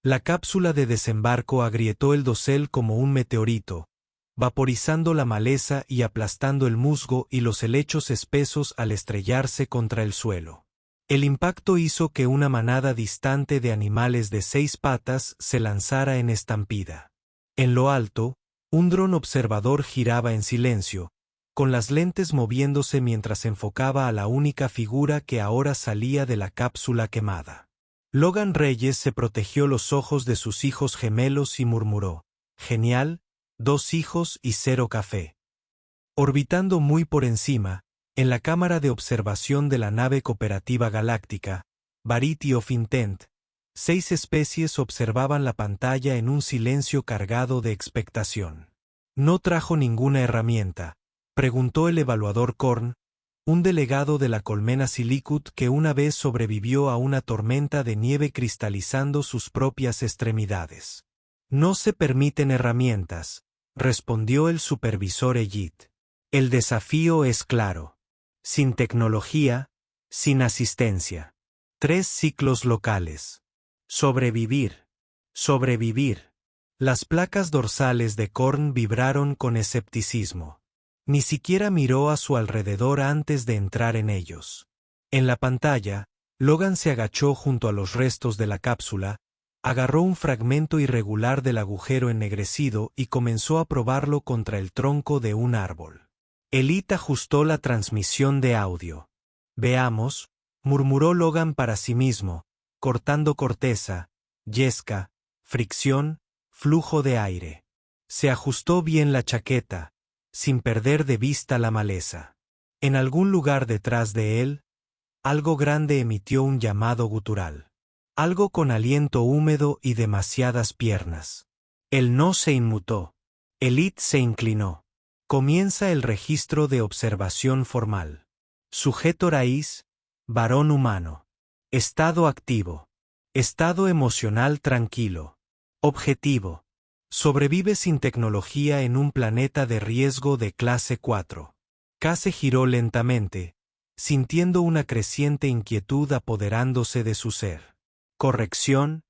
La cápsula de desembarco agrietó el dosel como un meteorito, vaporizando la maleza y aplastando el musgo y los helechos espesos al estrellarse contra el suelo. El impacto hizo que una manada distante de animales de 6 patas se lanzara en estampida. En lo alto, un dron observador giraba en silencio, con las lentes moviéndose mientras enfocaba a la única figura que ahora salía de la cápsula quemada. Logan Reyes se protegió los ojos de sus hijos gemelos y murmuró: «Genial, 2 hijos y 0 café». Orbitando muy por encima, en la cámara de observación de la nave cooperativa galáctica, Variety of Intent, 6 especies observaban la pantalla en un silencio cargado de expectación. «¿No trajo ninguna herramienta?», preguntó el evaluador Korn, un delegado de la colmena Silikut que una vez sobrevivió a una tormenta de nieve cristalizando sus propias extremidades. «No se permiten herramientas», respondió el supervisor Ellit. «El desafío es claro. Sin tecnología, sin asistencia. 3 ciclos locales. Sobrevivir. Sobrevivir». Las placas dorsales de Korn vibraron con escepticismo. Ni siquiera miró a su alrededor antes de entrar en ellos. En la pantalla, Logan se agachó junto a los restos de la cápsula, agarró un fragmento irregular del agujero ennegrecido y comenzó a probarlo contra el tronco de un árbol. Elite ajustó la transmisión de audio. «Veamos», murmuró Logan para sí mismo, cortando corteza, yesca, fricción, flujo de aire. Se ajustó bien la chaqueta, sin perder de vista la maleza. En algún lugar detrás de él, algo grande emitió un llamado gutural. Algo con aliento húmedo y demasiadas piernas. Él no se inmutó. Elite se inclinó. Comienza el registro de observación formal. Sujeto raíz, varón humano. Estado activo. Estado emocional tranquilo. Objetivo: sobrevive sin tecnología en un planeta de riesgo de clase 4. K se giró lentamente, sintiendo una creciente inquietud apoderándose de su ser. «Corrección»,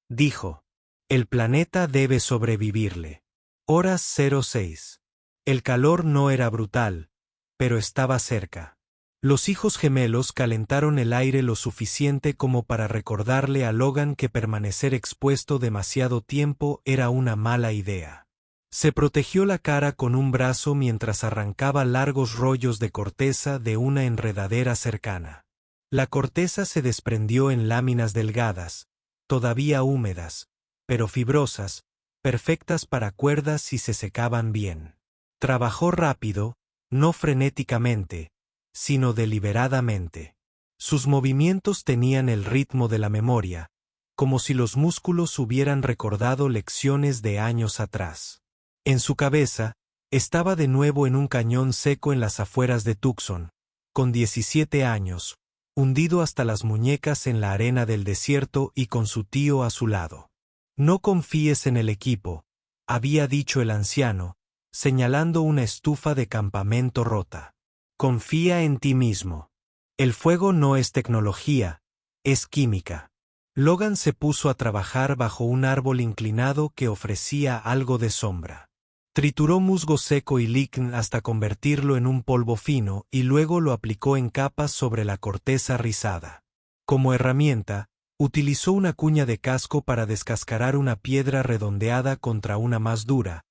dijo. «El planeta debe sobrevivirle». Horas 06. El calor no era brutal, pero estaba cerca. Los hijos gemelos calentaron el aire lo suficiente como para recordarle a Logan que permanecer expuesto demasiado tiempo era una mala idea. Se protegió la cara con un brazo mientras arrancaba largos rollos de corteza de una enredadera cercana. La corteza se desprendió en láminas delgadas, todavía húmedas, pero fibrosas, perfectas para cuerdas si se secaban bien. Trabajó rápido, no frenéticamente, sino deliberadamente. Sus movimientos tenían el ritmo de la memoria, como si los músculos hubieran recordado lecciones de años atrás. En su cabeza, estaba de nuevo en un cañón seco en las afueras de Tucson, con 17 años, hundido hasta las muñecas en la arena del desierto y con su tío a su lado. «No confíes en el equipo», había dicho el anciano, señalando una estufa de campamento rota. «Confía en ti mismo. El fuego no es tecnología, es química». Logan se puso a trabajar bajo un árbol inclinado que ofrecía algo de sombra. Trituró musgo seco y lignin hasta convertirlo en un polvo fino y luego lo aplicó en capas sobre la corteza rizada. Como herramienta, utilizó una cuña de casco para descascarar una piedra redondeada contra una más dura,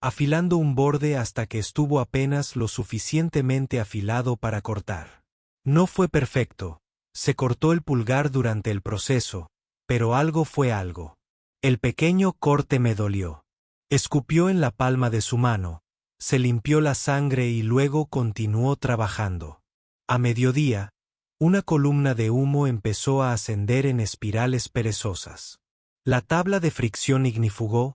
afilando un borde hasta que estuvo apenas lo suficientemente afilado para cortar. No fue perfecto, se cortó el pulgar durante el proceso, pero algo fue algo. «El pequeño corte me dolió». Escupió en la palma de su mano, se limpió la sangre y luego continuó trabajando. A mediodía, una columna de humo empezó a ascender en espirales perezosas. La tabla de fricción ignifugó,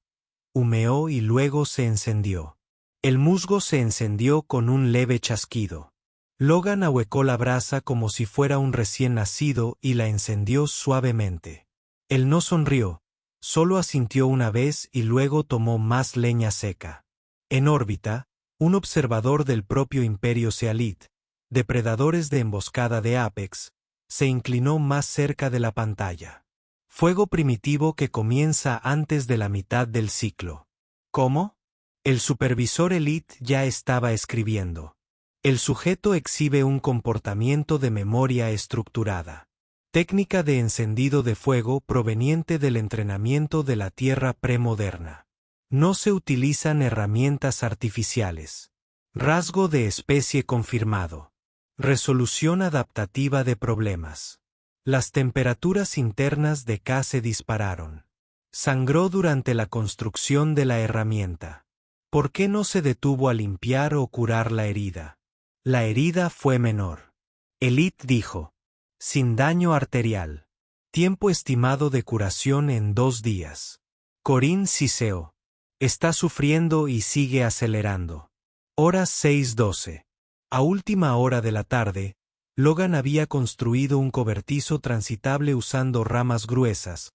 humeó y luego se encendió. El musgo se encendió con un leve chasquido. Logan ahuecó la brasa como si fuera un recién nacido y la encendió suavemente. Él no sonrió, solo asintió una vez y luego tomó más leña seca. En órbita, un observador del propio Imperio Sealit, depredadores de emboscada de Apex, se inclinó más cerca de la pantalla. Fuego primitivo que comienza antes de la mitad del ciclo. ¿Cómo? El supervisor Elite ya estaba escribiendo. El sujeto exhibe un comportamiento de memoria estructurada. Técnica de encendido de fuego proveniente del entrenamiento de la Tierra premoderna. No se utilizan herramientas artificiales. Rasgo de especie confirmado. Resolución adaptativa de problemas. Las temperaturas internas de K se dispararon. Sangró durante la construcción de la herramienta. ¿Por qué no se detuvo a limpiar o curar la herida? La herida fue menor. Elite dijo. Sin daño arterial. Tiempo estimado de curación en 2 días. Corinne siseó. Está sufriendo y sigue acelerando. Horas 6:12. A última hora de la tarde, Logan había construido un cobertizo transitable usando ramas gruesas,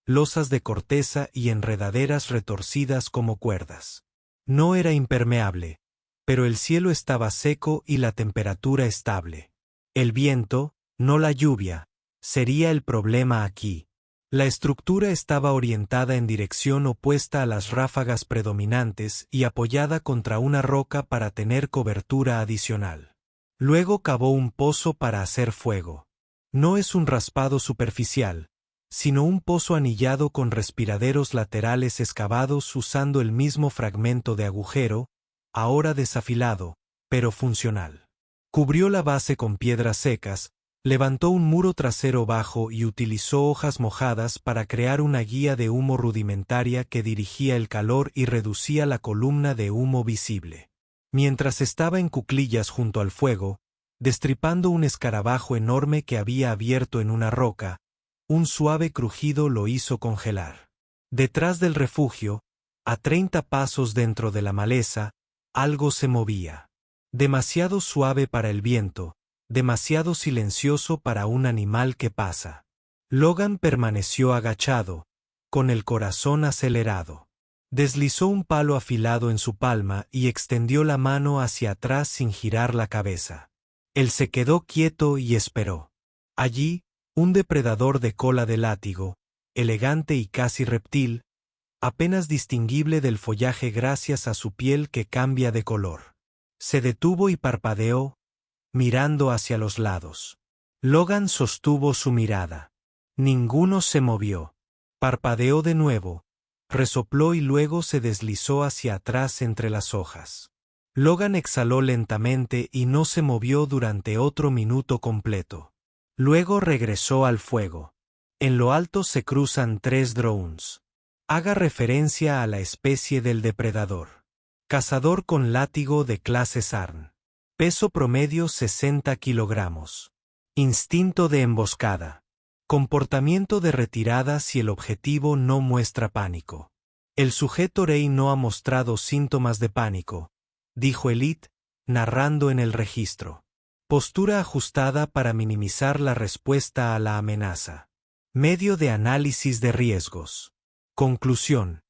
losas de corteza y enredaderas retorcidas como cuerdas. No era impermeable, pero el cielo estaba seco y la temperatura estable. El viento, no la lluvia, sería el problema aquí. La estructura estaba orientada en dirección opuesta a las ráfagas predominantes y apoyada contra una roca para tener cobertura adicional. Luego cavó un pozo para hacer fuego. No es un raspado superficial, sino un pozo anillado con respiraderos laterales excavados usando el mismo fragmento de agujero, ahora desafilado, pero funcional. Cubrió la base con piedras secas, levantó un muro trasero bajo y utilizó hojas mojadas para crear una guía de humo rudimentaria que dirigía el calor y reducía la columna de humo visible. Mientras estaba en cuclillas junto al fuego, destripando un escarabajo enorme que había abierto en una roca, un suave crujido lo hizo congelar. Detrás del refugio, a 30 pasos dentro de la maleza, algo se movía. Demasiado suave para el viento, demasiado silencioso para un animal que pasa. Logan permaneció agachado, con el corazón acelerado. Deslizó un palo afilado en su palma y extendió la mano hacia atrás sin girar la cabeza. Él se quedó quieto y esperó. Allí, un depredador de cola de látigo, elegante y casi reptil, apenas distinguible del follaje gracias a su piel que cambia de color. Se detuvo y parpadeó, mirando hacia los lados. Logan sostuvo su mirada. Ninguno se movió. Parpadeó de nuevo, resopló y luego se deslizó hacia atrás entre las hojas. Logan exhaló lentamente y no se movió durante otro minuto completo. Luego regresó al fuego. En lo alto se cruzan 3 drones. Haga referencia a la especie del depredador. Cazador con látigo de clase SARN. Peso promedio 60 kilogramos. Instinto de emboscada. Comportamiento de retirada si el objetivo no muestra pánico. El sujeto Rey no ha mostrado síntomas de pánico, dijo Elite, narrando en el registro. Postura ajustada para minimizar la respuesta a la amenaza. Medio de análisis de riesgos. Conclusión.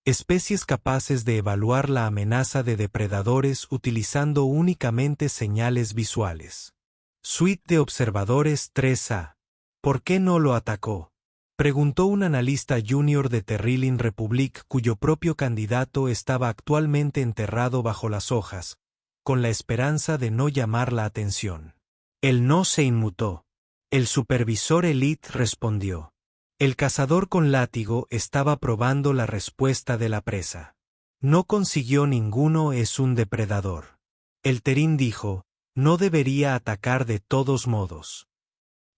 Especies capaces de evaluar la amenaza de depredadores utilizando únicamente señales visuales. Suite de observadores 3A. ¿Por qué no lo atacó? Preguntó un analista junior de Terrillin Republic cuyo propio candidato estaba actualmente enterrado bajo las hojas, con la esperanza de no llamar la atención. Él no se inmutó. El supervisor Elite respondió. El cazador con látigo estaba probando la respuesta de la presa. No consiguió ninguno, es un depredador. El Terín dijo, no debería atacar de todos modos.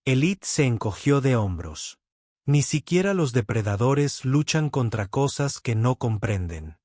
Elite se encogió de hombros. Ni siquiera los depredadores luchan contra cosas que no comprenden.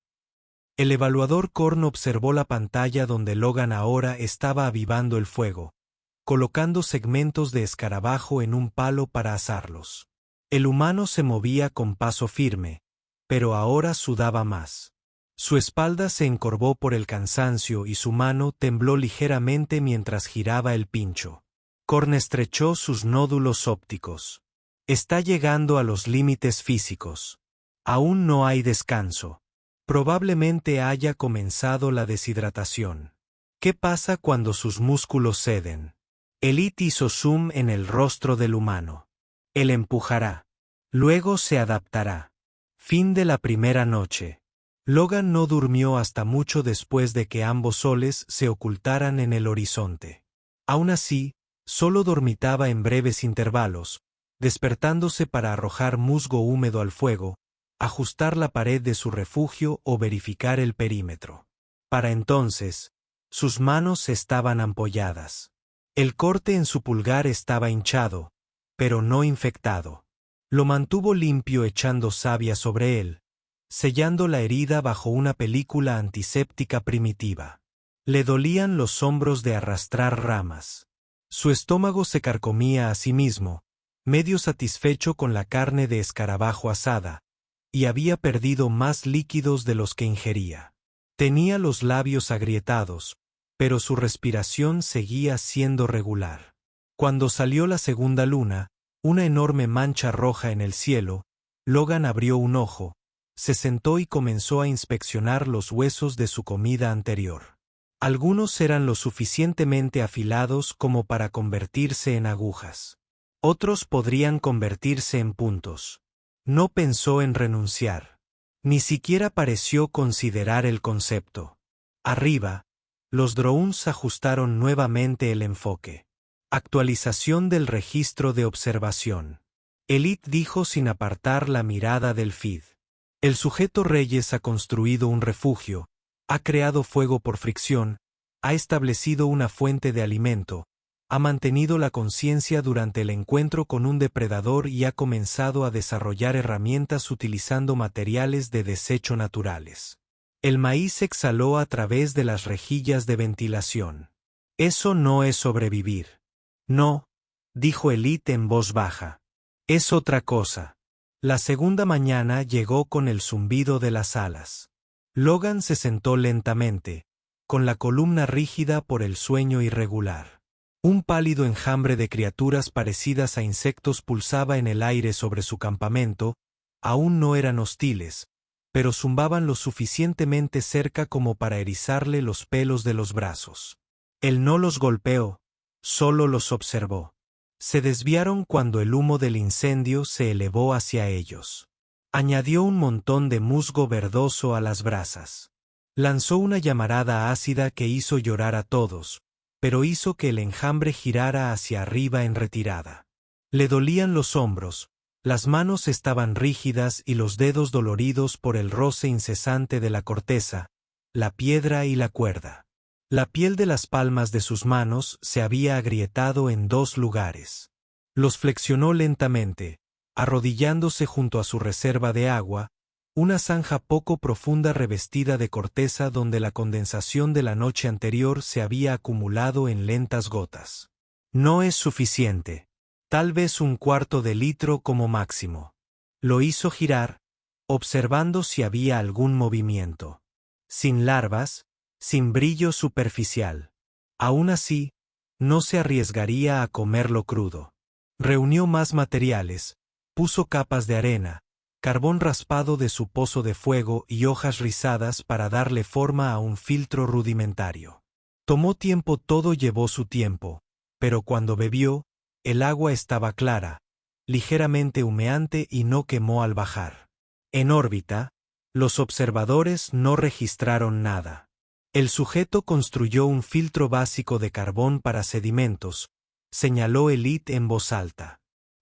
El evaluador Korn observó la pantalla donde Logan ahora estaba avivando el fuego, colocando segmentos de escarabajo en un palo para asarlos. El humano se movía con paso firme, pero ahora sudaba más. Su espalda se encorvó por el cansancio y su mano tembló ligeramente mientras giraba el pincho. Korn estrechó sus nódulos ópticos. Está llegando a los límites físicos. Aún no hay descanso. Probablemente haya comenzado la deshidratación. ¿Qué pasa cuando sus músculos ceden? Elite hizo zoom en el rostro del humano. Él empujará. Luego se adaptará. Fin de la primera noche. Logan no durmió hasta mucho después de que ambos soles se ocultaran en el horizonte. Aún así, solo dormitaba en breves intervalos, despertándose para arrojar musgo húmedo al fuego, ajustar la pared de su refugio o verificar el perímetro. Para entonces, sus manos estaban ampolladas. El corte en su pulgar estaba hinchado, pero no infectado. Lo mantuvo limpio echando savia sobre él, sellando la herida bajo una película antiséptica primitiva. Le dolían los hombros de arrastrar ramas. Su estómago se carcomía a sí mismo, medio satisfecho con la carne de escarabajo asada, y había perdido más líquidos de los que ingería. Tenía los labios agrietados, pero su respiración seguía siendo regular. Cuando salió la segunda luna, una enorme mancha roja en el cielo, Logan abrió un ojo, se sentó y comenzó a inspeccionar los huesos de su comida anterior. Algunos eran lo suficientemente afilados como para convertirse en agujas. Otros podrían convertirse en puntos. No pensó en renunciar. Ni siquiera pareció considerar el concepto. Arriba, los drones ajustaron nuevamente el enfoque. Actualización del registro de observación. Elite dijo sin apartar la mirada del feed. El sujeto Reyes ha construido un refugio, ha creado fuego por fricción, ha establecido una fuente de alimento, ha mantenido la conciencia durante el encuentro con un depredador y ha comenzado a desarrollar herramientas utilizando materiales de desecho naturales. El maíz exhaló a través de las rejillas de ventilación. Eso no es sobrevivir. No, dijo Elite en voz baja. Es otra cosa. La segunda mañana llegó con el zumbido de las alas. Logan se sentó lentamente, con la columna rígida por el sueño irregular. Un pálido enjambre de criaturas parecidas a insectos pulsaba en el aire sobre su campamento, aún no eran hostiles, pero zumbaban lo suficientemente cerca como para erizarle los pelos de los brazos. Él no los golpeó, solo los observó. Se desviaron cuando el humo del incendio se elevó hacia ellos. Añadió un montón de musgo verdoso a las brasas. Lanzó una llamarada ácida que hizo llorar a todos, pero hizo que el enjambre girara hacia arriba en retirada. Le dolían los hombros, las manos estaban rígidas y los dedos doloridos por el roce incesante de la corteza, la piedra y la cuerda. La piel de las palmas de sus manos se había agrietado en 2 lugares. Los flexionó lentamente, arrodillándose junto a su reserva de agua, una zanja poco profunda revestida de corteza donde la condensación de la noche anterior se había acumulado en lentas gotas. No es suficiente. Tal vez 1/4 de litro como máximo. Lo hizo girar, observando si había algún movimiento. Sin larvas, sin brillo superficial. Aún así, no se arriesgaría a comerlo crudo. Reunió más materiales, puso capas de arena, carbón raspado de su pozo de fuego y hojas rizadas para darle forma a un filtro rudimentario. Tomó tiempo, todo llevó su tiempo, pero cuando bebió, el agua estaba clara, ligeramente humeante y no quemó al bajar. En órbita, los observadores no registraron nada. El sujeto construyó un filtro básico de carbón para sedimentos, señaló Elite en voz alta.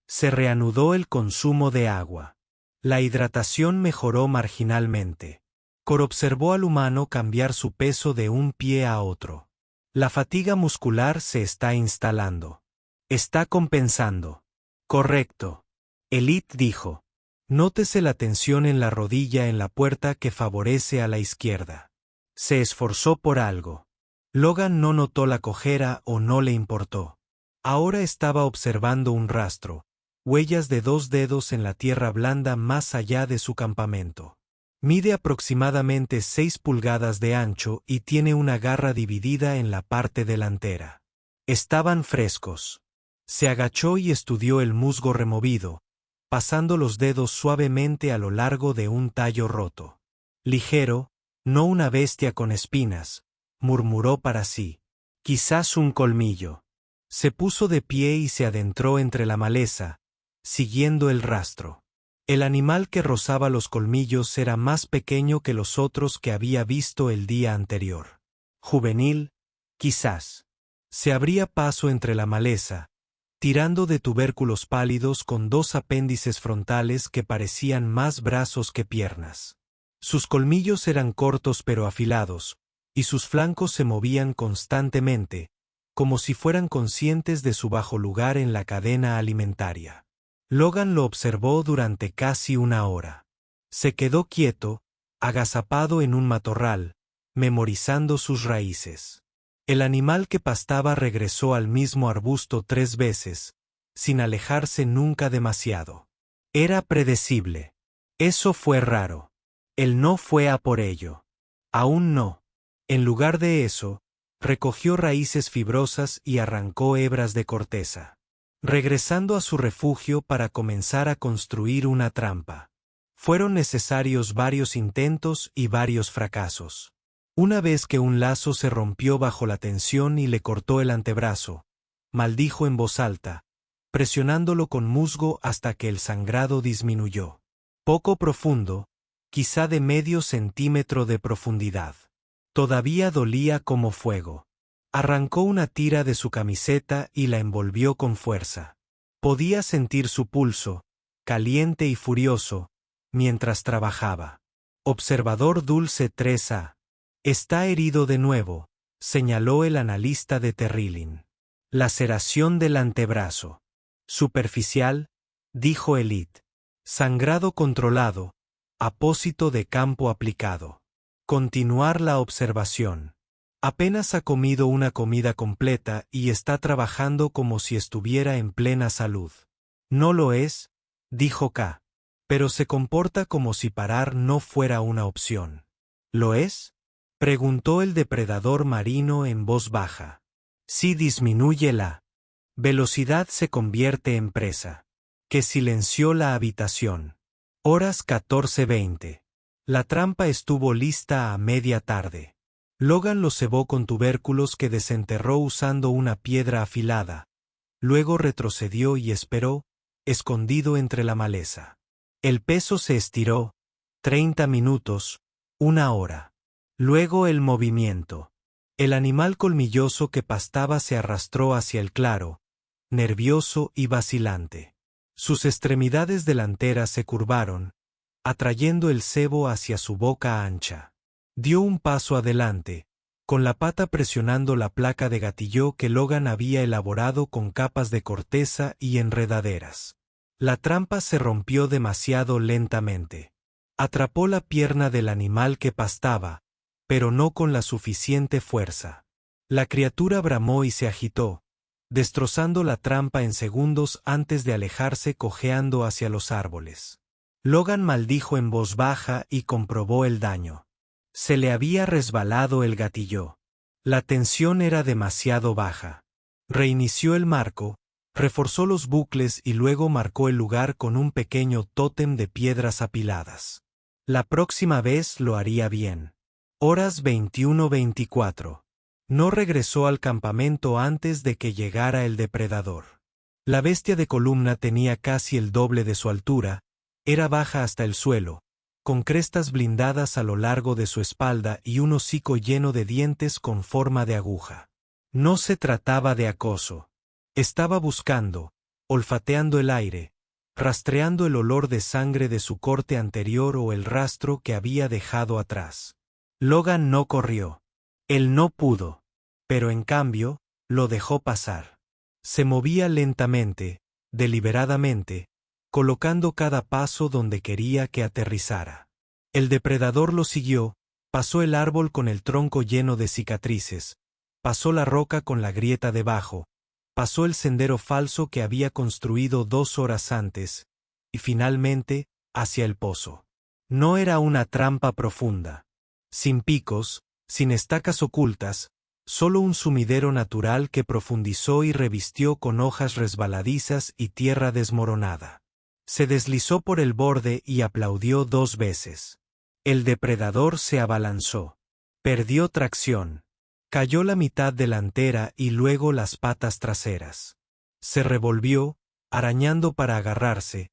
Se reanudó el consumo de agua. La hidratación mejoró marginalmente. Cor observó al humano cambiar su peso de un pie a otro. La fatiga muscular se está instalando. Está compensando. Correcto. Elite dijo. Nótese la tensión en la rodilla en la puerta que favorece a la izquierda. Se esforzó por algo. Logan no notó la cojera o no le importó. Ahora estaba observando un rastro, huellas de 2 dedos en la tierra blanda más allá de su campamento. Mide aproximadamente 6 pulgadas de ancho y tiene una garra dividida en la parte delantera. Estaban frescos. Se agachó y estudió el musgo removido, pasando los dedos suavemente a lo largo de un tallo roto. Ligero, no una bestia con espinas, murmuró para sí. Quizás un colmillo. Se puso de pie y se adentró entre la maleza, siguiendo el rastro. El animal que rozaba los colmillos era más pequeño que los otros que había visto el día anterior. Juvenil, quizás. Se abría paso entre la maleza, tirando de tubérculos pálidos con dos apéndices frontales que parecían más brazos que piernas. Sus colmillos eran cortos pero afilados, y sus flancos se movían constantemente, como si fueran conscientes de su bajo lugar en la cadena alimentaria. Logan lo observó durante casi una hora. Se quedó quieto, agazapado en un matorral, memorizando sus raíces. El animal que pastaba regresó al mismo arbusto 3 veces, sin alejarse nunca demasiado. Era predecible. Eso fue raro. Él no fue a por ello. Aún no. En lugar de eso, recogió raíces fibrosas y arrancó hebras de corteza, regresando a su refugio para comenzar a construir una trampa. Fueron necesarios varios intentos y varios fracasos. Una vez que un lazo se rompió bajo la tensión y le cortó el antebrazo, maldijo en voz alta, presionándolo con musgo hasta que el sangrado disminuyó. Poco profundo, quizá de medio centímetro de profundidad. Todavía dolía como fuego. Arrancó una tira de su camiseta y la envolvió con fuerza. Podía sentir su pulso, caliente y furioso, mientras trabajaba. Observador Dulce 3A. Está herido de nuevo, señaló el analista de Terrillin. Laceración del antebrazo. Superficial, dijo Elite. Sangrado controlado, apósito de campo aplicado. Continuar la observación. Apenas ha comido una comida completa y está trabajando como si estuviera en plena salud. No lo es, dijo K. Pero se comporta como si parar no fuera una opción. ¿Lo es? Preguntó el depredador marino en voz baja. Si disminuye la velocidad se convierte en presa. Que silenció la habitación. Horas 14:20. La trampa estuvo lista a media tarde. Logan lo cebó con tubérculos que desenterró usando una piedra afilada. Luego retrocedió y esperó, escondido entre la maleza. El peso se estiró. 30 minutos, 1 hora. Luego el movimiento. El animal colmilloso que pastaba se arrastró hacia el claro, nervioso y vacilante. Sus extremidades delanteras se curvaron, atrayendo el cebo hacia su boca ancha. Dio un paso adelante, con la pata presionando la placa de gatillo que Logan había elaborado con capas de corteza y enredaderas. La trampa se rompió demasiado lentamente. Atrapó la pierna del animal que pastaba, pero no con la suficiente fuerza. La criatura bramó y se agitó, destrozando la trampa en segundos antes de alejarse cojeando hacia los árboles. Logan maldijo en voz baja y comprobó el daño. Se le había resbalado el gatillo. La tensión era demasiado baja. Reinició el marco, reforzó los bucles y luego marcó el lugar con un pequeño tótem de piedras apiladas. La próxima vez lo haría bien. Horas 21:24. No regresó al campamento antes de que llegara el depredador. La bestia de columna tenía casi el doble de su altura, era baja hasta el suelo, con crestas blindadas a lo largo de su espalda y un hocico lleno de dientes con forma de aguja. No se trataba de acoso. Estaba buscando, olfateando el aire, rastreando el olor de sangre de su corte anterior o el rastro que había dejado atrás. Logan no corrió. Él no pudo. Pero en cambio, lo dejó pasar. Se movía lentamente, deliberadamente, colocando cada paso donde quería que aterrizara. El depredador lo siguió, pasó el árbol con el tronco lleno de cicatrices, pasó la roca con la grieta debajo, pasó el sendero falso que había construido 2 horas antes, y finalmente, hacia el pozo. No era una trampa profunda. Sin picos, sin estacas ocultas, solo un sumidero natural que profundizó y revistió con hojas resbaladizas y tierra desmoronada. Se deslizó por el borde y aplaudió 2 veces. El depredador se abalanzó. Perdió tracción. Cayó la mitad delantera y luego las patas traseras. Se revolvió, arañando para agarrarse,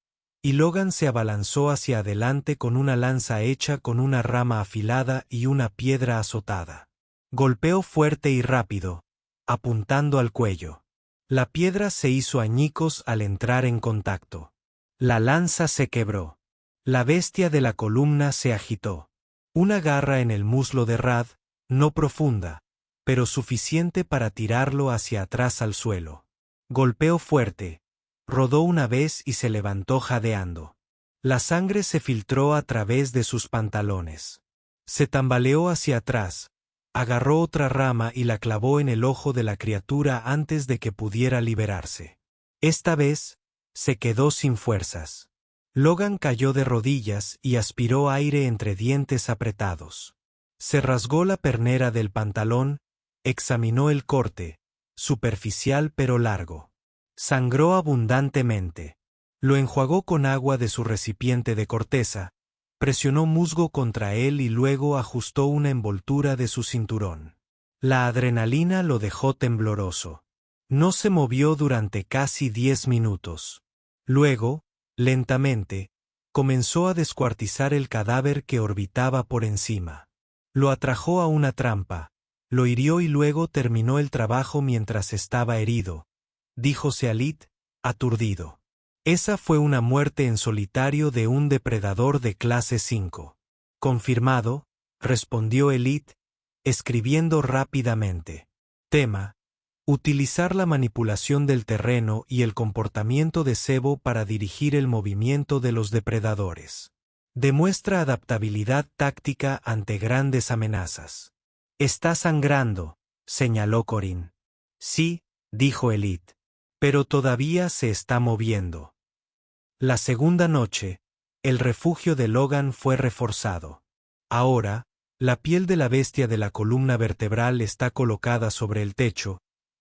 y Logan se abalanzó hacia adelante con una lanza hecha con una rama afilada y una piedra azotada. Golpeó fuerte y rápido, apuntando al cuello. La piedra se hizo añicos al entrar en contacto. La lanza se quebró. La bestia de la columna se agitó. Una garra en el muslo de Rad, no profunda, pero suficiente para tirarlo hacia atrás al suelo. Golpeó fuerte, rodó una vez y se levantó jadeando. La sangre se filtró a través de sus pantalones. Se tambaleó hacia atrás, agarró otra rama y la clavó en el ojo de la criatura antes de que pudiera liberarse. Esta vez, se quedó sin fuerzas. Logan cayó de rodillas y aspiró aire entre dientes apretados. Se rasgó la pernera del pantalón, examinó el corte, superficial pero largo. Sangró abundantemente. Lo enjuagó con agua de su recipiente de corteza, presionó musgo contra él y luego ajustó una envoltura de su cinturón. La adrenalina lo dejó tembloroso. No se movió durante casi 10 minutos. Luego, lentamente, comenzó a descuartizar el cadáver que orbitaba por encima. Lo atrajo a una trampa, lo hirió y luego terminó el trabajo mientras estaba herido, dijo Sealit, aturdido. Esa fue una muerte en solitario de un depredador de clase 5. Confirmado, respondió Elite, escribiendo rápidamente. Tema: utilizar la manipulación del terreno y el comportamiento de cebo para dirigir el movimiento de los depredadores. Demuestra adaptabilidad táctica ante grandes amenazas. Está sangrando, señaló Corin. Sí, dijo Elite. Pero todavía se está moviendo. La segunda noche, el refugio de Logan fue reforzado. Ahora, la piel de la bestia de la columna vertebral está colocada sobre el techo,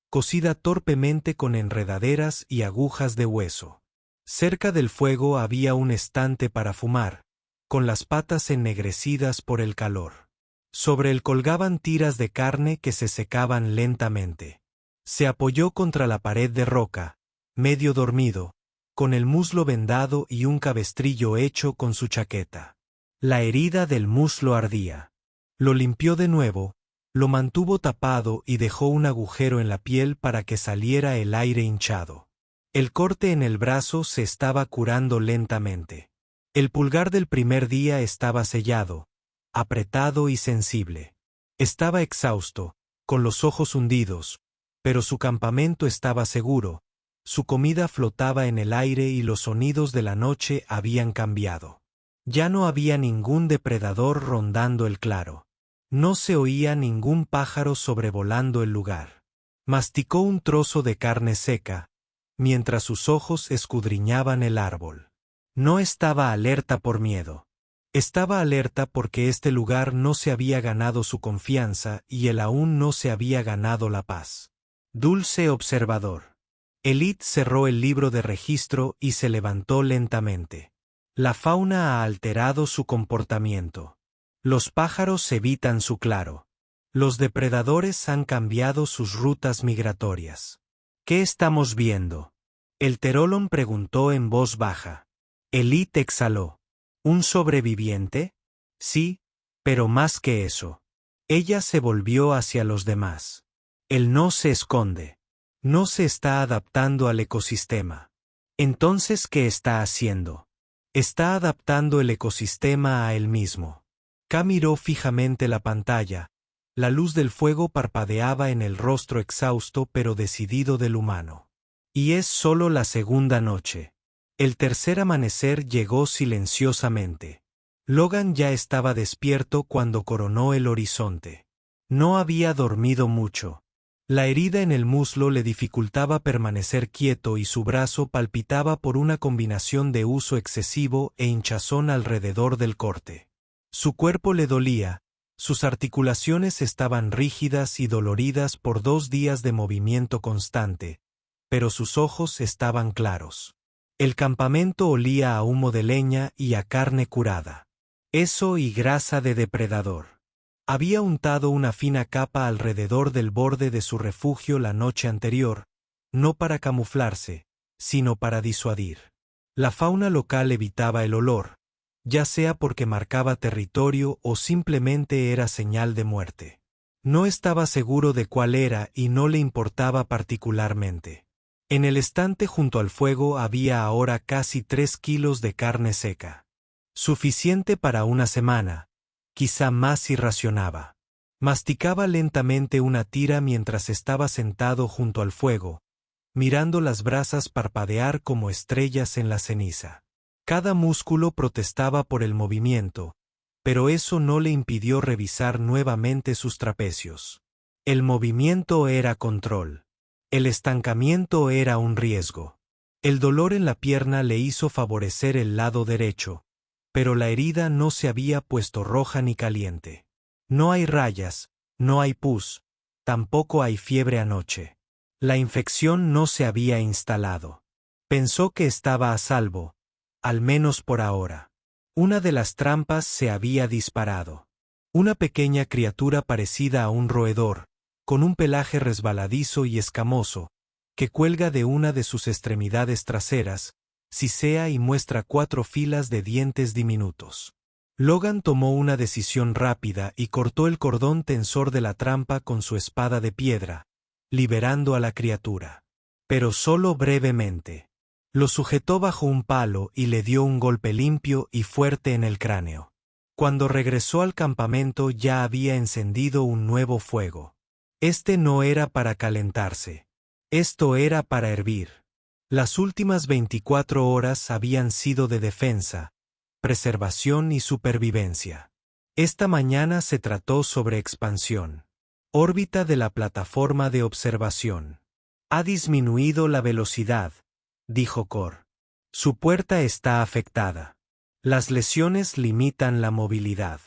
cosida torpemente con enredaderas y agujas de hueso. Cerca del fuego había un estante para fumar, con las patas ennegrecidas por el calor. Sobre él colgaban tiras de carne que se secaban lentamente. Se apoyó contra la pared de roca, medio dormido, con el muslo vendado y un cabestrillo hecho con su chaqueta. La herida del muslo ardía. Lo limpió de nuevo, lo mantuvo tapado y dejó un agujero en la piel para que saliera el aire hinchado. El corte en el brazo se estaba curando lentamente. El pulgar del primer día estaba sellado, apretado y sensible. Estaba exhausto, con los ojos hundidos, pero su campamento estaba seguro, su comida flotaba en el aire y los sonidos de la noche habían cambiado. Ya no había ningún depredador rondando el claro. No se oía ningún pájaro sobrevolando el lugar. Masticó un trozo de carne seca, mientras sus ojos escudriñaban el árbol. No estaba alerta por miedo. Estaba alerta porque este lugar no se había ganado su confianza y él aún no se había ganado la paz. Dulce observador. Elite cerró el libro de registro y se levantó lentamente. La fauna ha alterado su comportamiento. Los pájaros evitan su claro. Los depredadores han cambiado sus rutas migratorias. ¿Qué estamos viendo? El Terolon preguntó en voz baja. Elite exhaló. ¿Un sobreviviente? Sí, pero más que eso. Ella se volvió hacia los demás. Él no se esconde. No se está adaptando al ecosistema. Entonces, ¿qué está haciendo? Está adaptando el ecosistema a él mismo. K miró fijamente la pantalla. La luz del fuego parpadeaba en el rostro exhausto pero decidido del humano. Y es solo la segunda noche. El tercer amanecer llegó silenciosamente. Logan ya estaba despierto cuando coronó el horizonte. No había dormido mucho. La herida en el muslo le dificultaba permanecer quieto y su brazo palpitaba por una combinación de uso excesivo e hinchazón alrededor del corte. Su cuerpo le dolía, sus articulaciones estaban rígidas y doloridas por 2 días de movimiento constante, pero sus ojos estaban claros. El campamento olía a humo de leña y a carne curada. Eso y grasa de depredador. Había untado una fina capa alrededor del borde de su refugio la noche anterior, no para camuflarse, sino para disuadir. La fauna local evitaba el olor, ya sea porque marcaba territorio o simplemente era señal de muerte. No estaba seguro de cuál era y no le importaba particularmente. En el estante junto al fuego había ahora casi 3 kilos de carne seca. Suficiente para una semana, quizá más si racionaba. Masticaba lentamente una tira mientras estaba sentado junto al fuego, mirando las brasas parpadear como estrellas en la ceniza. Cada músculo protestaba por el movimiento, pero eso no le impidió revisar nuevamente sus trapecios. El movimiento era control. El estancamiento era un riesgo. El dolor en la pierna le hizo favorecer el lado derecho, pero la herida no se había puesto roja ni caliente. No hay rayas, no hay pus, tampoco hay fiebre anoche. La infección no se había instalado. Pensó que estaba a salvo, al menos por ahora. Una de las trampas se había disparado. Una pequeña criatura parecida a un roedor, con un pelaje resbaladizo y escamoso, que cuelga de una de sus extremidades traseras, sisea y muestra 4 filas de dientes diminutos. Logan tomó una decisión rápida y cortó el cordón tensor de la trampa con su espada de piedra, liberando a la criatura. Pero solo brevemente. Lo sujetó bajo un palo y le dio un golpe limpio y fuerte en el cráneo. Cuando regresó al campamento ya había encendido un nuevo fuego. Este no era para calentarse. Esto era para hervir. Las últimas 24 horas habían sido de defensa, preservación y supervivencia. Esta mañana se trató sobre expansión. Órbita de la plataforma de observación. Ha disminuido la velocidad, dijo Cor. Su puerta está afectada. Las lesiones limitan la movilidad.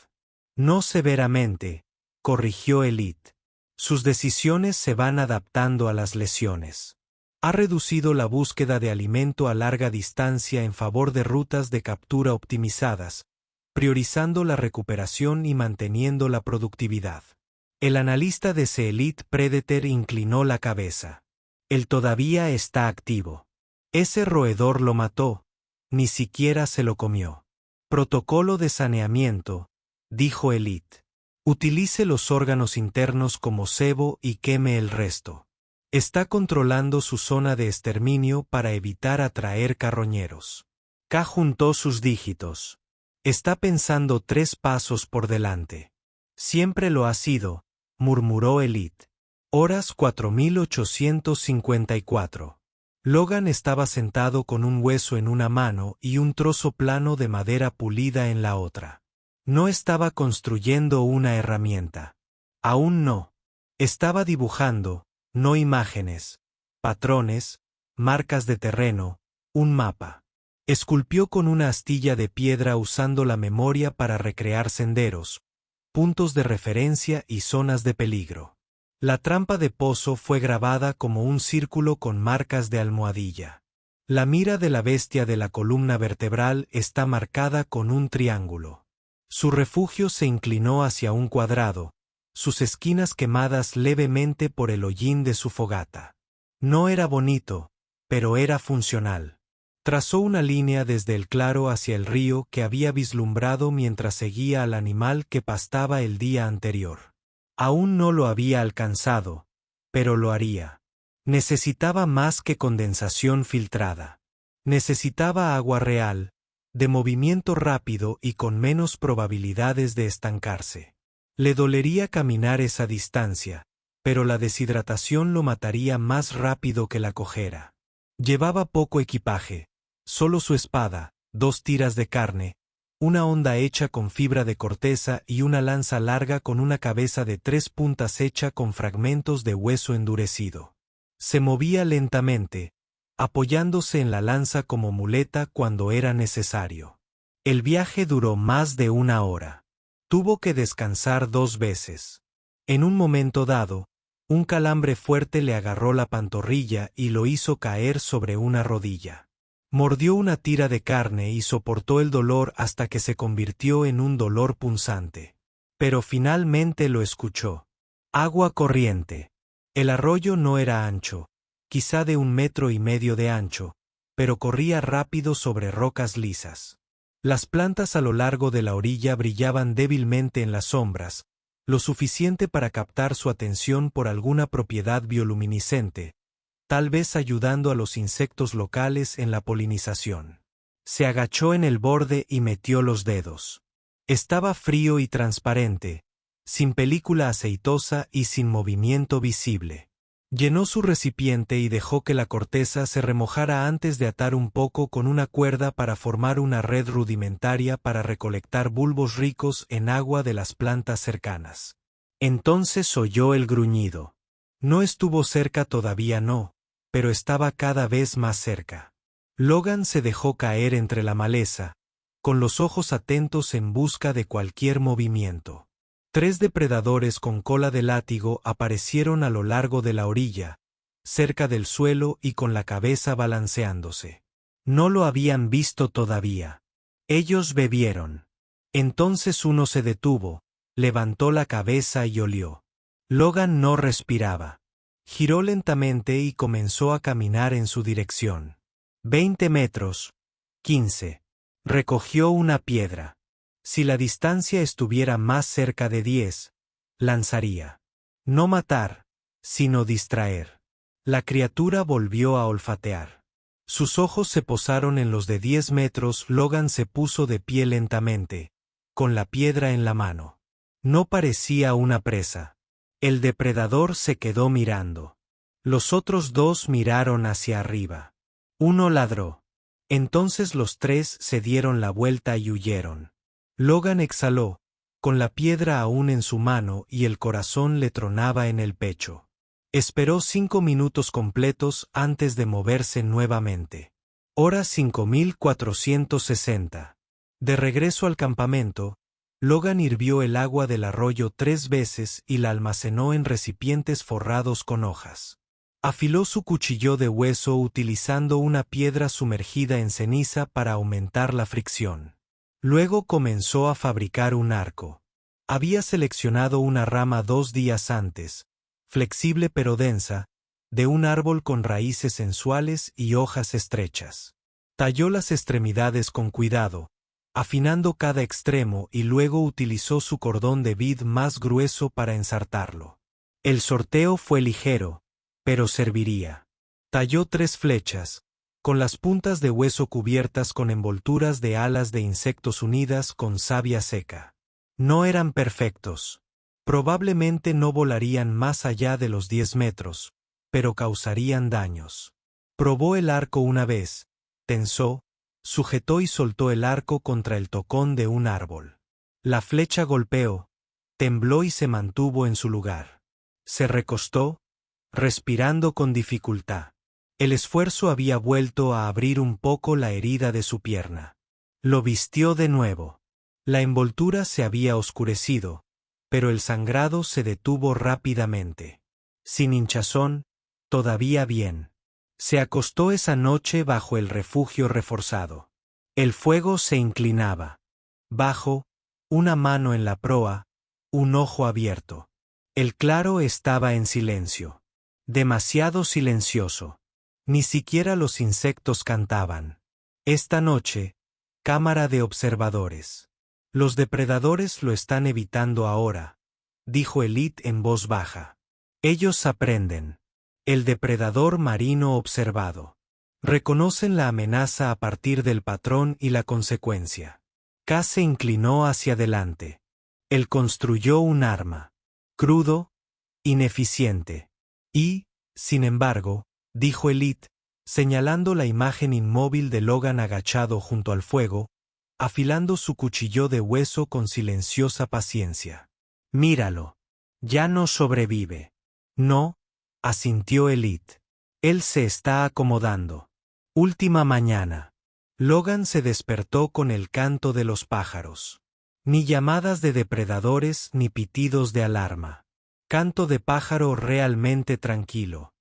No severamente, corrigió Elite. Sus decisiones se van adaptando a las lesiones. Ha reducido la búsqueda de alimento a larga distancia en favor de rutas de captura optimizadas, priorizando la recuperación y manteniendo la productividad. El analista de Elite Predator inclinó la cabeza. Él todavía está activo. Ese roedor lo mató, ni siquiera se lo comió. Protocolo de saneamiento, dijo Elite. Utilice los órganos internos como cebo y queme el resto. Está controlando su zona de exterminio para evitar atraer carroñeros. K juntó sus dígitos. Está pensando 3 pasos por delante. Siempre lo ha sido, murmuró Elite. Horas 4854. Logan estaba sentado con un hueso en una mano y un trozo plano de madera pulida en la otra. No estaba construyendo una herramienta. Aún no. Estaba dibujando, no imágenes, patrones, marcas de terreno, un mapa. Esculpió con una astilla de piedra usando la memoria para recrear senderos, puntos de referencia y zonas de peligro. La trampa de pozo fue grabada como un círculo con marcas de almohadilla. La mira de la bestia de la columna vertebral está marcada con un triángulo. Su refugio se inclinó hacia un cuadrado, sus esquinas quemadas levemente por el hollín de su fogata. No era bonito, pero era funcional. Trazó una línea desde el claro hacia el río que había vislumbrado mientras seguía al animal que pastaba el día anterior. Aún no lo había alcanzado, pero lo haría. Necesitaba más que condensación filtrada. Necesitaba agua real, de movimiento rápido y con menos probabilidades de estancarse. Le dolería caminar esa distancia, pero la deshidratación lo mataría más rápido que la cojera. Llevaba poco equipaje, solo su espada, 2 tiras de carne, una honda hecha con fibra de corteza y una lanza larga con una cabeza de 3 puntas hecha con fragmentos de hueso endurecido. Se movía lentamente, apoyándose en la lanza como muleta cuando era necesario. El viaje duró más de 1 hora. Tuvo que descansar 2 veces. En un momento dado, un calambre fuerte le agarró la pantorrilla y lo hizo caer sobre una rodilla. Mordió una tira de carne y soportó el dolor hasta que se convirtió en un dolor punzante. Pero finalmente lo escuchó. Agua corriente. El arroyo no era ancho, quizá de 1,5 metros de ancho, pero corría rápido sobre rocas lisas. Las plantas a lo largo de la orilla brillaban débilmente en las sombras, lo suficiente para captar su atención por alguna propiedad bioluminiscente, tal vez ayudando a los insectos locales en la polinización. Se agachó en el borde y metió los dedos. Estaba frío y transparente, sin película aceitosa y sin movimiento visible. Llenó su recipiente y dejó que la corteza se remojara antes de atar un poco con una cuerda para formar una red rudimentaria para recolectar bulbos ricos en agua de las plantas cercanas. Entonces oyó el gruñido. No estuvo cerca todavía, no, pero estaba cada vez más cerca. Logan se dejó caer entre la maleza, con los ojos atentos en busca de cualquier movimiento. 3 depredadores con cola de látigo aparecieron a lo largo de la orilla, cerca del suelo y con la cabeza balanceándose. No lo habían visto todavía. Ellos bebieron. Entonces uno se detuvo, levantó la cabeza y olió. Logan no respiraba. Giró lentamente y comenzó a caminar en su dirección. 20 metros. 15. Recogió una piedra. Si la distancia estuviera más cerca de 10, lanzaría. No matar, sino distraer. La criatura volvió a olfatear. Sus ojos se posaron en los de 10 metros. Logan se puso de pie lentamente, con la piedra en la mano. No parecía una presa. El depredador se quedó mirando. Los otros 2 miraron hacia arriba. Uno ladró. Entonces los 3 se dieron la vuelta y huyeron. Logan exhaló, con la piedra aún en su mano y el corazón le tronaba en el pecho. Esperó 5 minutos completos antes de moverse nuevamente. Hora 5460. De regreso al campamento, Logan hirvió el agua del arroyo 3 veces y la almacenó en recipientes forrados con hojas. Afiló su cuchillo de hueso utilizando una piedra sumergida en ceniza para aumentar la fricción. Luego comenzó a fabricar un arco. Había seleccionado una rama 2 días antes, flexible pero densa, de un árbol con raíces sensuales y hojas estrechas. Talló las extremidades con cuidado, afinando cada extremo y luego utilizó su cordón de vid más grueso para ensartarlo. El sorteo fue ligero, pero serviría. Talló 3 flechas, con las puntas de hueso cubiertas con envolturas de alas de insectos unidas con savia seca. No eran perfectos. Probablemente no volarían más allá de los 10 metros, pero causarían daños. Probó el arco una vez, tensó, sujetó y soltó el arco contra el tocón de un árbol. La flecha golpeó, tembló y se mantuvo en su lugar. Se recostó, respirando con dificultad. El esfuerzo había vuelto a abrir un poco la herida de su pierna. Lo vistió de nuevo. La envoltura se había oscurecido, pero el sangrado se detuvo rápidamente. Sin hinchazón, todavía bien. Se acostó esa noche bajo el refugio reforzado. El fuego se inclinaba. Bajo, una mano en la proa, un ojo abierto. El claro estaba en silencio. Demasiado silencioso. Ni siquiera los insectos cantaban. Esta noche, cámara de observadores. Los depredadores lo están evitando ahora, dijo Elite en voz baja. Ellos aprenden. El depredador marino observado. Reconocen la amenaza a partir del patrón y la consecuencia. K se inclinó hacia adelante. Él construyó un arma. Crudo, ineficiente. Y, sin embargo, dijo Elite, señalando la imagen inmóvil de Logan agachado junto al fuego, afilando su cuchillo de hueso con silenciosa paciencia. Míralo. Ya no sobrevive. No, asintió Elite. Él se está acomodando. Última mañana. Logan se despertó con el canto de los pájaros. Ni llamadas de depredadores ni pitidos de alarma. Canto de pájaro realmente tranquilo.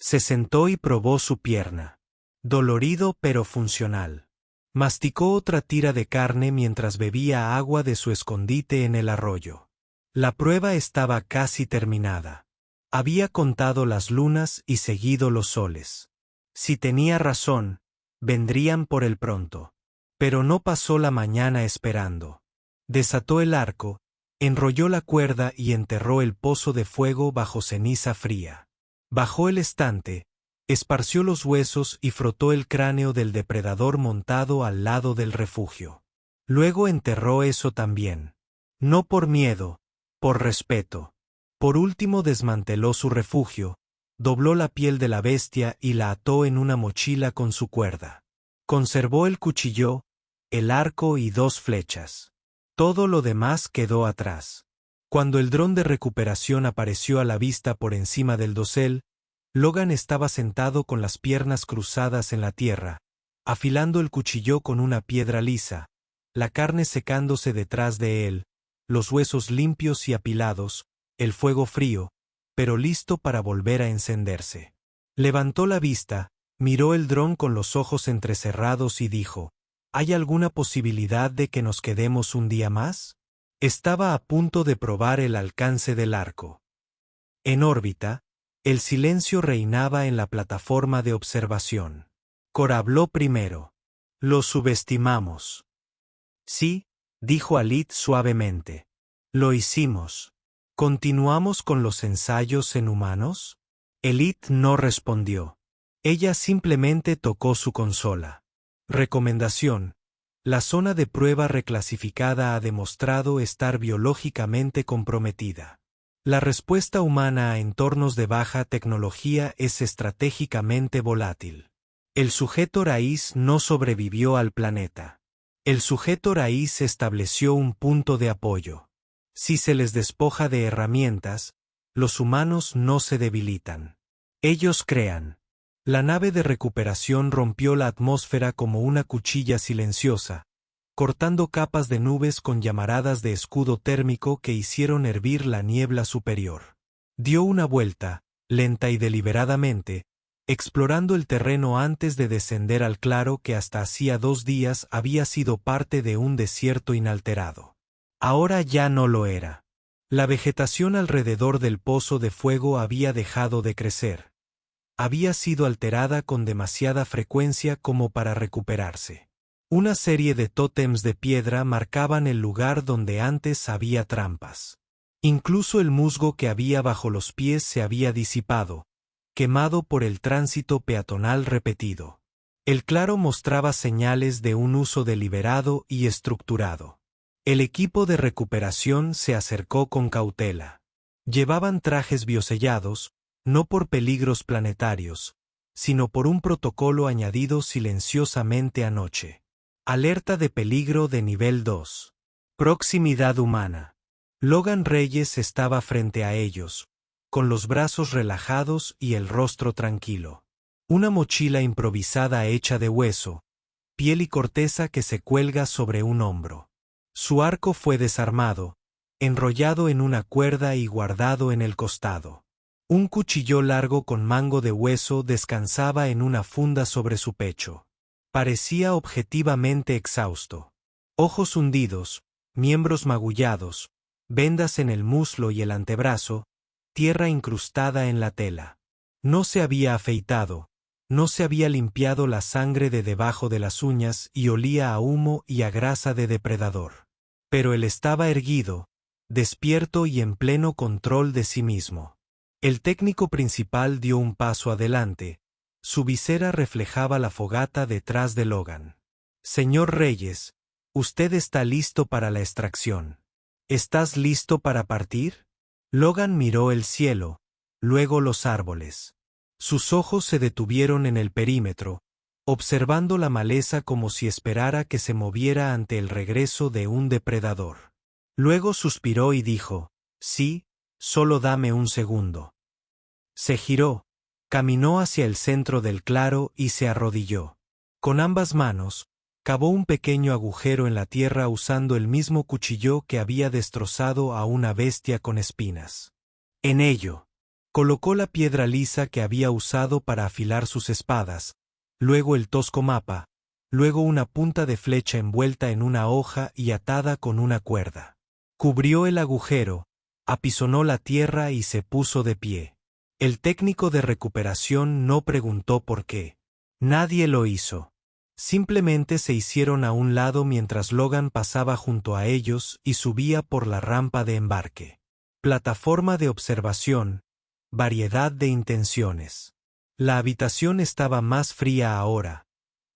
Se sentó y probó su pierna. Dolorido pero funcional. Masticó otra tira de carne mientras bebía agua de su escondite en el arroyo. La prueba estaba casi terminada. Había contado las lunas y seguido los soles. Si tenía razón, vendrían por él pronto. Pero no pasó la mañana esperando. Desató el arco, enrolló la cuerda y enterró el pozo de fuego bajo ceniza fría. Bajó el estante, esparció los huesos y frotó el cráneo del depredador montado al lado del refugio. Luego enterró eso también. No por miedo, por respeto. Por último desmanteló su refugio, dobló la piel de la bestia y la ató en una mochila con su cuerda. Conservó el cuchillo, el arco y 2 flechas. Todo lo demás quedó atrás. Cuando el dron de recuperación apareció a la vista por encima del dosel, Logan estaba sentado con las piernas cruzadas en la tierra, afilando el cuchillo con una piedra lisa, la carne secándose detrás de él, los huesos limpios y apilados, el fuego frío, pero listo para volver a encenderse. Levantó la vista, miró el dron con los ojos entrecerrados y dijo: ¿Hay alguna posibilidad de que nos quedemos un día más? Estaba a punto de probar el alcance del arco. En órbita, el silencio reinaba en la plataforma de observación. Cor habló primero. Lo subestimamos. Sí, dijo Alit suavemente. Lo hicimos. ¿Continuamos con los ensayos en humanos? Alit no respondió. Ella simplemente tocó su consola. Recomendación. La zona de prueba reclasificada ha demostrado estar biológicamente comprometida. La respuesta humana a entornos de baja tecnología es estratégicamente volátil. El sujeto raíz no sobrevivió al planeta. El sujeto raíz estableció un punto de apoyo. Si se les despoja de herramientas, los humanos no se debilitan. Ellos crean. La nave de recuperación rompió la atmósfera como una cuchilla silenciosa, cortando capas de nubes con llamaradas de escudo térmico que hicieron hervir la niebla superior. Dio una vuelta, lenta y deliberadamente, explorando el terreno antes de descender al claro que hasta hacía 2 días había sido parte de un desierto inalterado. Ahora ya no lo era. La vegetación alrededor del pozo de fuego había dejado de crecer. Había sido alterada con demasiada frecuencia como para recuperarse. Una serie de tótems de piedra marcaban el lugar donde antes había trampas. Incluso el musgo que había bajo los pies se había disipado, quemado por el tránsito peatonal repetido. El claro mostraba señales de un uso deliberado y estructurado. El equipo de recuperación se acercó con cautela. Llevaban trajes biosellados, no por peligros planetarios, sino por un protocolo añadido silenciosamente anoche. Alerta de peligro de nivel 2. Proximidad humana. Logan Reyes estaba frente a ellos, con los brazos relajados y el rostro tranquilo. Una mochila improvisada hecha de hueso, piel y corteza que se cuelga sobre un hombro. Su arco fue desarmado, enrollado en una cuerda y guardado en el costado. Un cuchillo largo con mango de hueso descansaba en una funda sobre su pecho. Parecía objetivamente exhausto. Ojos hundidos, miembros magullados, vendas en el muslo y el antebrazo, tierra incrustada en la tela. No se había afeitado, no se había limpiado la sangre de debajo de las uñas y olía a humo y a grasa de depredador. Pero él estaba erguido, despierto y en pleno control de sí mismo. El técnico principal dio un paso adelante. Su visera reflejaba la fogata detrás de Logan. Señor Reyes, usted está listo para la extracción. ¿Estás listo para partir? Logan miró el cielo, luego los árboles. Sus ojos se detuvieron en el perímetro, observando la maleza como si esperara que se moviera ante el regreso de un depredador. Luego suspiró y dijo: sí, solo dame un segundo. Se giró, caminó hacia el centro del claro y se arrodilló. Con ambas manos, cavó un pequeño agujero en la tierra usando el mismo cuchillo que había destrozado a una bestia con espinas. En ello, colocó la piedra lisa que había usado para afilar sus espadas, luego el tosco mapa, luego una punta de flecha envuelta en una hoja y atada con una cuerda. Cubrió el agujero, apisonó la tierra y se puso de pie. El técnico de recuperación no preguntó por qué. Nadie lo hizo. Simplemente se hicieron a un lado mientras Logan pasaba junto a ellos y subía por la rampa de embarque. Plataforma de observación, variedad de intenciones. La habitación estaba más fría ahora,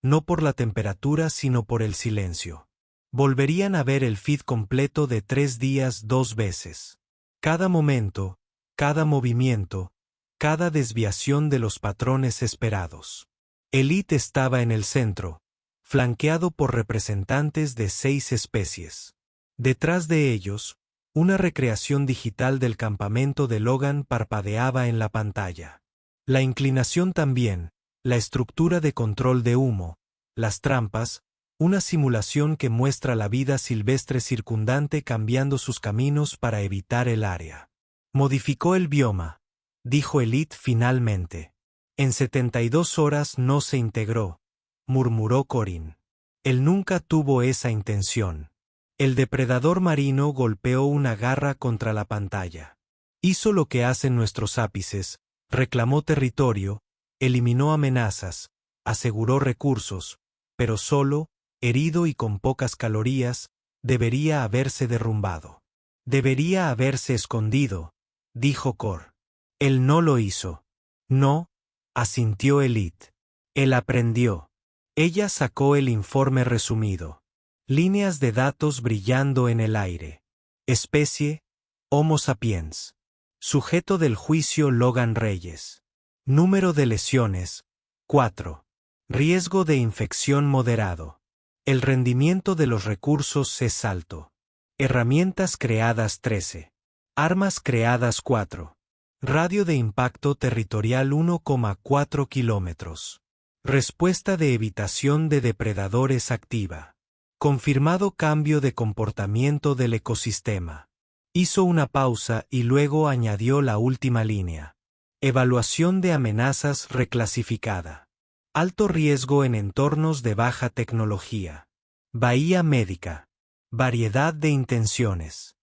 no por la temperatura sino por el silencio. Volverían a ver el feed completo de 3 días 2 veces. Cada momento, cada movimiento, cada desviación de los patrones esperados. Elite estaba en el centro, flanqueado por representantes de 6 especies. Detrás de ellos, una recreación digital del campamento de Logan parpadeaba en la pantalla. La inclinación también, la estructura de control de humo, las trampas, una simulación que muestra la vida silvestre circundante cambiando sus caminos para evitar el área. Modificó el bioma, dijo Elite finalmente. En 72 horas no se integró, murmuró Corin. Él nunca tuvo esa intención. El depredador marino golpeó una garra contra la pantalla. Hizo lo que hacen nuestros ápices, reclamó territorio, eliminó amenazas, aseguró recursos, pero solo, herido y con pocas calorías, debería haberse derrumbado. Debería haberse escondido, dijo Cor. Él no lo hizo. No, asintió Elite. Él aprendió. Ella sacó el informe resumido. Líneas de datos brillando en el aire. Especie, Homo sapiens. Sujeto del juicio Logan Reyes. Número de lesiones, 4. Riesgo de infección moderado. El rendimiento de los recursos es alto. Herramientas creadas 13. Armas creadas 4. Radio de impacto territorial 1,4 kilómetros. Respuesta de evitación de depredadores activa. Confirmado cambio de comportamiento del ecosistema. Hizo una pausa y luego añadió la última línea. Evaluación de amenazas reclasificada. Alto riesgo en entornos de baja tecnología. Bahía médica. Variedad de intenciones.